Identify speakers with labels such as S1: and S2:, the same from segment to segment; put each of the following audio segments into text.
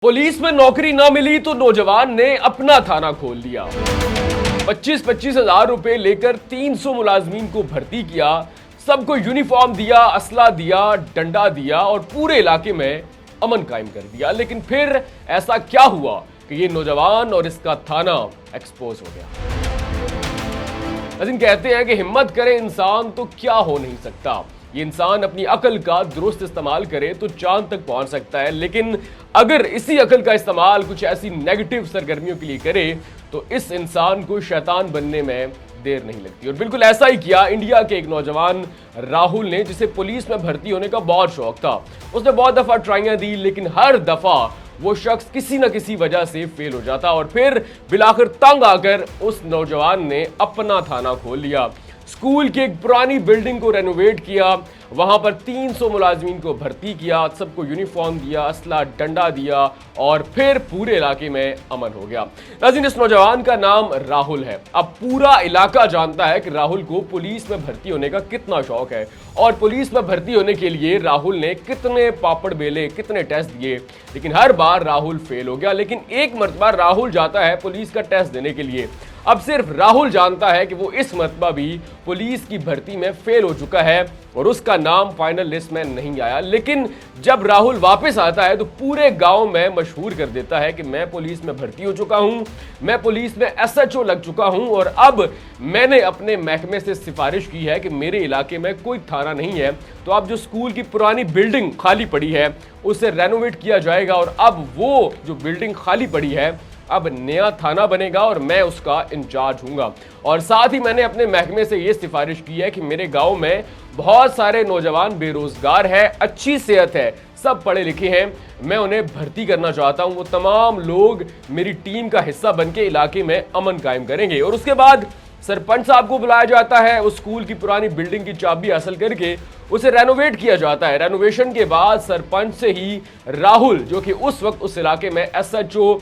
S1: Police में नौकरी ना मिली तो नौजवान ने अपना थाना खोल लिया। 25-25 हजार रुपए लेकर 300 मुलाजमीन को भर्ती किया, सबको यूनिफॉर्म दिया, असला दिया, डंडा दिया और पूरे इलाके में अमन कायम कर दिया। लेकिन फिर ऐसा क्या हुआ कि ये नौजवान और इसका थाना एक्सपोज हो गया। लेकिन कहते हैं कि हिम्मत करे इंसान तो क्या हो नहीं सकता। ये इंसान अपनी अकल का दुरुस्त इस्तेमाल करे तो चांद तक पहुंच सकता है, लेकिन अगर इसी अकल का इस्तेमाल कुछ ऐसी नेगेटिव सरगर्मियों के लिए करे तो इस इंसान को शैतान बनने में देर नहीं लगती। और बिल्कुल ऐसा ही किया इंडिया के एक नौजवान राहुल ने, जिसे पुलिस में भर्ती होने का बहुत शौक था। उसने बहुत दफा ट्राइयां दी, लेकिन हर दफा वो शख्स किसी न किसी वजह से फेल हो जाता और फिर बिलाखिर तंग आकर उस नौजवान ने अपना थाना खोल लिया। स्कूल की एक पुरानी बिल्डिंग को रेनोवेट किया, वहां पर 300 मुलाजमीन को भर्ती किया, सबको यूनिफॉर्म दिया, असला डंडा दिया और फिर पूरे इलाके में अमन हो गया। नाज़रीन, इस नौजवान का नाम राहुल है। अब पूरा इलाका जानता है कि राहुल को पुलिस में भर्ती होने का कितना शौक है और पुलिस में भर्ती होने के लिए राहुल ने कितने पापड़ बेले, कितने टेस्ट दिए, लेकिन हर बार राहुल फेल हो गया। लेकिन एक मर्तबा राहुल जाता है पुलिस का टेस्ट देने के लिए। अब सिर्फ राहुल जानता है कि वो इस मर्तबा भी पुलिस की भर्ती में फेल हो चुका है और उसका नाम फाइनल लिस्ट में नहीं आया। लेकिन जब राहुल वापस आता है तो पूरे गांव में मशहूर कर देता है कि मैं पुलिस में भर्ती हो चुका हूं, मैं पुलिस में एसएचओ लग चुका हूं और अब मैंने अपने महकमे से सिफारिश की है कि मेरे इलाके में कोई थाना नहीं है, तो अब जो स्कूल की पुरानी बिल्डिंग खाली पड़ी है उसे रेनोवेट किया जाएगा और अब वो जो बिल्डिंग खाली पड़ी है अब नया थाना बनेगा और मैं उसका इंचार्ज हूंगा। और साथ ही मैंने अपने महकमे से यह सिफारिश की है कि मेरे गांव में बहुत सारे नौजवान बेरोजगार हैं, अच्छी सेहत है, सब पढ़े लिखे हैं, मैं उन्हें भर्ती करना चाहता हूं। वो तमाम लोग मेरी टीम का हिस्सा बनके इलाके में अमन कायम करेंगे। और उसके बाद सरपंच साहब को बुलाया जाता है, उस स्कूल की पुरानी बिल्डिंग की चाबी हासिल करके उसे रेनोवेट किया जाता है। रेनोवेशन के बाद सरपंच से ही राहुल, जो कि उस वक्त उस इलाके में एसएचओ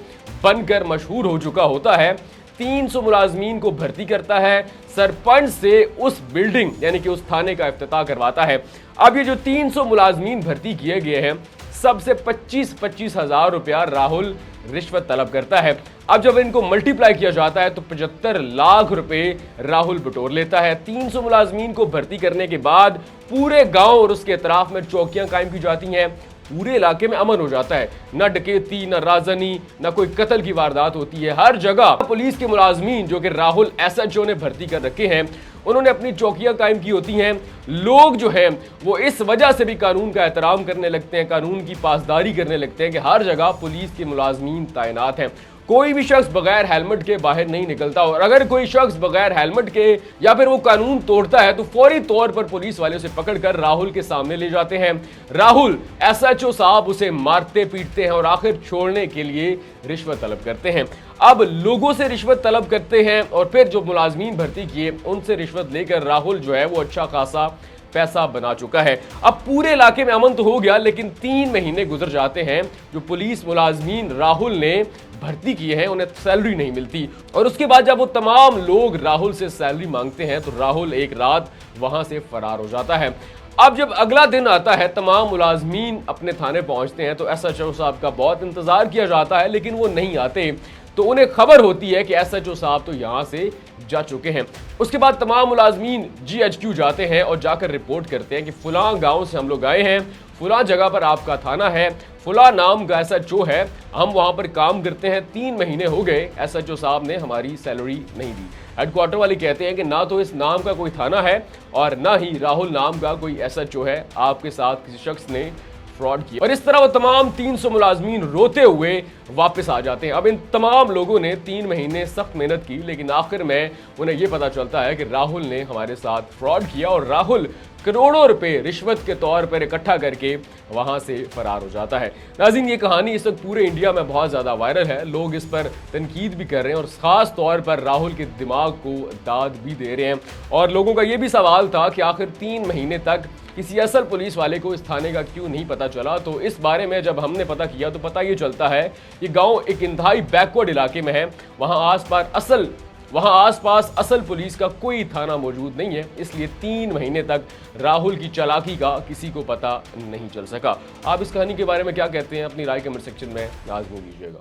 S1: बनकर मशहूर हो चुका होता है, 300 मुलाजमीन को भर्ती करता है, सरपंच से उस बिल्डिंग यानी कि उस थाने का इफ्तिताह करवाता है। अब ये जो 300 मुलाजमीन भर्ती किए गए हैं, सबसे 25-25 हजार रुपया राहुल रिश्वत तलब करता है। अब जब इनको मल्टीप्लाई किया जाता है तो 75 लाख रुपए राहुल बटोर लेता है। 300 मुलाजमीन को भर्ती करने के बाद पूरे गांव और उसके अतराफ में चौकियां कायम की जाती हैं, पूरे इलाके में अमन हो जाता है। न डकैती, न राजनी, न कोई कत्ल की वारदात होती है। हर जगह पुलिस के मुलाजमीन जो कि राहुल एसएचओ ने भर्ती कर रखे हैं, उन्होंने अपनी चौकियां कायम की होती हैं। लोग जो हैं वो इस वजह से भी कानून का एहतराम करने लगते हैं, कानून की पासदारी करने लगते हैं कि हर जगह पुलिस के मुलाजमीन तैनात हैं। कोई भी शख्स बगैर हेलमेट के बाहर नहीं निकलता और अगर कोई शख्स बगैर हेलमेट के या फिर वो कानून तोड़ता है तो फौरी तौर पर पुलिस वाले उसे पकड़कर राहुल के सामने ले जाते हैं। राहुल एसएचओ साहब उसे मारते पीटते हैं और आखिर छोड़ने के लिए रिश्वत तलब करते हैं। अब लोगों से रिश्वत तलब करते हैं और फिर जो मुलाजमीन भर्ती किए उनसे रिश्वत लेकर राहुल जो है वो अच्छा खासा पैसा बना चुका है। अब पूरे इलाके में अमन तो हो गया, लेकिन 3 महीने गुजर जाते हैं, जो पुलिस मुलाजमीन राहुल ने भर्ती किए हैं उन्हें सैलरी नहीं मिलती। और उसके बाद जब वो तमाम लोग राहुल से सैलरी मांगते हैं तो राहुल एक रात वहां से फरार हो जाता है। अब जब अगला दिन आता है, तमाम मुलाजमीन अपने थाने पहुंचते हैं तो एसएचओ साहब का बहुत इंतजार किया जाता है, लेकिन वो नहीं आते। तो उन्हें खबर होती है कि एसएचओ साहब तो यहां से जा चुके हैं। उसके बाद तमाम मुलाजमीन जीएचक्यू जाते हैं और जाकर रिपोर्ट करते हैं कि फलां गांव से हम लोग आए हैं, फलां जगह पर आपका थाना है, फलां नाम का एसएचओ है, हम वहां पर काम करते हैं, 3 महीने हो गए एसएचओ साहब ने हमारी सैलरी नहीं दी। हेडक्वार्टर वाले कहते हैं कि ना तो इस नाम का कोई थाना है और ना ही राहुल नाम का कोई एसएचओ है, आपके साथ किसी शख्स ने फ्रॉड किया। और इस तरह वो तमाम 300 मुलाजमीन रोते हुए वापस आ जाते हैं। अब इन तमाम लोगों ने 3 महीने सख्त मेहनत की, लेकिन आखिर में उन्हें यह पता चलता है कि राहुल ने हमारे साथ फ्रॉड किया और राहुल करोड़ों रुपए रिश्वत के तौर पर इकट्ठा करके वहां से फरार हो जाता है। नाज़रीन, ये कहानी इस वक्त पूरे इंडिया में बहुत ज्यादा वायरल है, लोग इस पर तनकीद भी कर रहे हैं और खास तौर पर राहुल के दिमाग को दाद भी दे रहे हैं। और लोगों का यह भी सवाल था कि आखिर 3 महीने तक किसी असल पुलिस वाले को इस थाने का क्यों नहीं पता चला। तो इस बारे में जब हमने पता किया तो पता ये चलता है कि गांव एक इंतहाई बैकवर्ड इलाके में है, वहां आसपास असल वहां आसपास असल पुलिस का कोई थाना मौजूद नहीं है, इसलिए 3 महीने तक राहुल की चालाकी का किसी को पता नहीं चल सका। आप इस कहानी के बारे में क्या कहते हैं? अपनी राय कमेंट सेक्शन में लाजमी दीजिएगा।